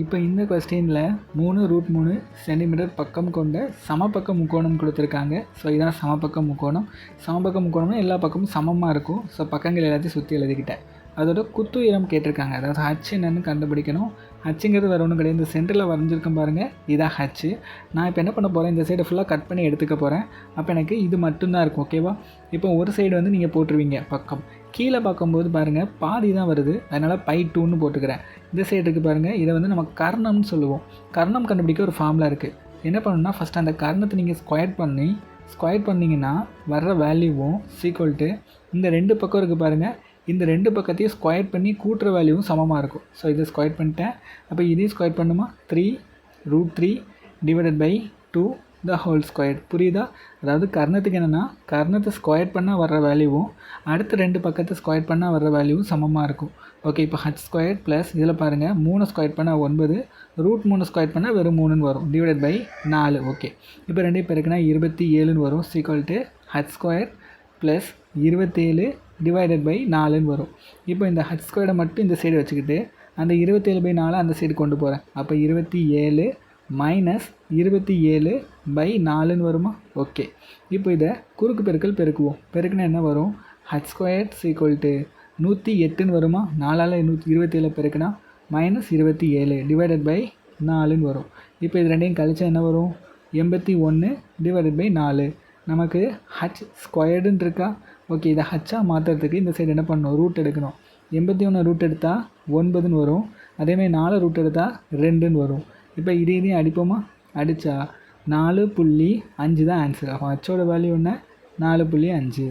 இப்போ இந்த கொஸ்டினில் 3√3 சென்டிமீட்டர் பக்கம் கொண்ட சமபக்க முக்கோணம் கொடுத்துருக்காங்க. ஸோ இதான் சமபக்க முக்கோணம். சமபக்க முக்கோணம்னா எல்லா பக்கமும் சமமாக இருக்கும். ஸோ பக்கங்கள் எல்லாத்தையும் சுற்றி எழுதிக்கிட்டேன். அதோட குத்து உயரம் கேட்டிருக்காங்க. அதாவது ஹச் என்னன்னு கண்டுபிடிக்கணும். ஹச்சுங்கிறது வேறு ஒன்றும் கிடையாது. இந்த சென்டரில் வரைஞ்சிருக்கேன் பாருங்கள், இதான் ஹச்சு. நான் இப்போ என்ன பண்ண போகிறேன், இந்த சைடை ஃபுல்லாக கட் பண்ணி எடுத்துக்க போகிறேன். அப்போ எனக்கு இது மட்டும்தான் இருக்கும். ஓகேவா? இப்போ ஒரு சைடு வந்து நீங்கள் போட்டுருவீங்க பக்கம். கீழே பார்க்கும்போது பாருங்கள் பாதி தான் வருது. அதனால் π2ன்னு போட்டுக்கிறேன். இந்த சைடு இருக்குது பாருங்கள், இதை வந்து நம்ம கர்ணம்னு சொல்லுவோம். கர்ணம் கண்டுபிடிக்க ஒரு ஃபார்முலா இருக்குது. என்ன பண்ணணும்னா ஃபஸ்ட் அந்த கர்ணத்தை நீங்கள் ஸ்கொயர் பண்ணிங்கன்னா வர்ற வேல்யூவும் சீக்வல் டு இந்த 2 பக்கம் இருக்குது பாருங்கள், இந்த 2 பக்கத்தையும் ஸ்கொயர் பண்ணி கூட்டுற வேல்யூவும் சமமாக இருக்கும். ஸோ இதை ஸ்கொயர் பண்ணிட்டேன். அப்போ இதையும் ஸ்கொயர் பண்ணுமா, 3√3 divided by 2 the whole square. புரியுதா? அதாவது கர்ணத்துக்கு என்னென்னா கர்ணத்தை ஸ்கொயர் பண்ணால் வர்ற வேல்யூவும் அடுத்த 2 பக்கத்தை ஸ்கொயர் பண்ணால் வர்ற வேல்யூவும் சமமாக இருக்கும். ஓகே, இப்போ h ஸ்கொயர் ப்ளஸ் இதில் பாருங்கள் 3 ஸ்கொயர் பண்ணால் 9, √3 ஸ்கொயர் பண்ணால் வெறும் 3ன்னு வரும், டிவைடட் பை 4. ஓகே, இப்போ 2 பேருக்குன்னா 27ன்னு வரும், equal to h square plus 27 divided by 4ன்னு வரும். இப்போ இந்த h ஸ்கொயரை மட்டும் இந்த சைடு வச்சுக்கிட்டு அந்த 27/4 அந்த சைடு கொண்டு போகிறேன். அப்போ 27 மைனஸ் 27 பை 4ன்னு வருமா? ஓகே, இப்போ இதை குறுக்கு பெருக்கல் பெருக்குவோம். பெருக்குனா என்ன வரும், h ஸ்கொயர் சீக்வல் டு 108ன்னு வருமா? 4ஆல் 127 பெருக்குனா மைனஸ் 27 டிவைடட் பை 4ன்னு வரும். இப்போ இது ரெண்டையும் கழிச்சா என்ன வரும், 81 டிவைடட் பை 4. நமக்கு h ஸ்கொயர்டுன்னு இருக்கா? ஓகே, இதை ஹச்சாக மாற்றுறதுக்கு இந்த சைடு என்ன பண்ணணும், ரூட் எடுக்கணும். 81 ரூட் எடுத்தால் 9ன்னு வரும். அதேமாதிரி 4 ரூட் எடுத்தால் 2ன்னு வரும். இப்போ இதையும் அடிப்போமா? அடித்தா 4.5 தான் ஆன்சர். அப்போ ஹச்சோட வேல்யூ என்ன, 4.5.